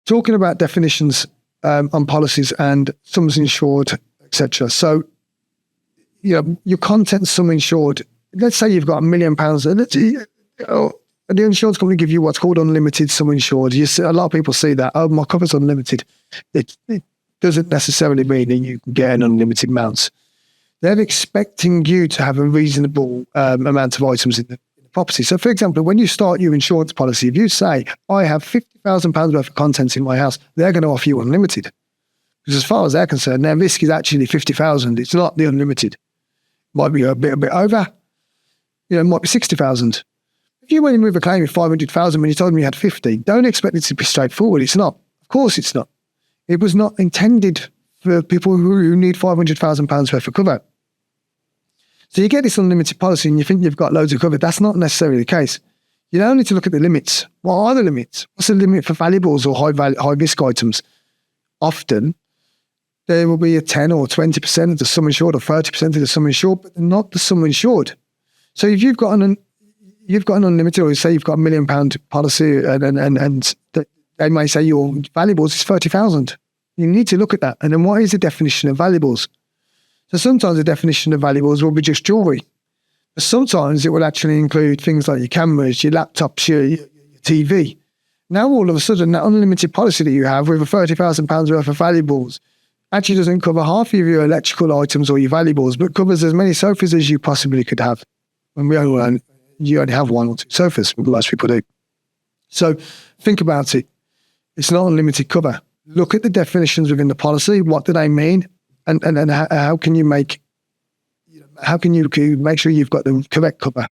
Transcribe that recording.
talking about definitions on policies and sums insured, etc. So, your content sum insured. Let's say you've got £1 million, and the insurance company give you what's called unlimited sum insured. You see, a lot of people see that. Oh, my cover's unlimited. It doesn't necessarily mean that you can get an unlimited amount. They're expecting you to have a reasonable amount of items in the property. So, for example, when you start your insurance policy, if you say, I have £50,000 worth of contents in my house, they're going to offer you unlimited. Because as far as they're concerned, their risk is actually 50,000. It's not the unlimited. Might be a bit over. It might be 60,000. If you went in with a claim of 500,000 when you told them you had 50, don't expect it to be straightforward. It's not. Of course it's not. It was not intended for people who need £500,000 worth of cover. So you get this unlimited policy and you think you've got loads of cover. That's not necessarily the case. You now need to look at the limits. What are the limits? What's the limit for valuables or high risk items? Often, there will be a 10 or 20% of the sum insured or 30% of the sum insured, but not the sum insured. So if you've got an unlimited, or say you've got £1 million policy, and they may say your valuables is 30,000. You need to look at that. And then what is the definition of valuables? So sometimes the definition of valuables will be just jewelry. But sometimes it will actually include things like your cameras, your laptops, your TV. Now all of a sudden that unlimited policy that you have with a £30,000 worth of valuables actually doesn't cover half of your electrical items or your valuables, but covers as many sofas as you possibly could have. And you only have 1 or 2 sofas, most people do. So think about it. It's not unlimited cover. Look at the definitions within the policy. What do they mean? And how can you make sure you've got the correct cover?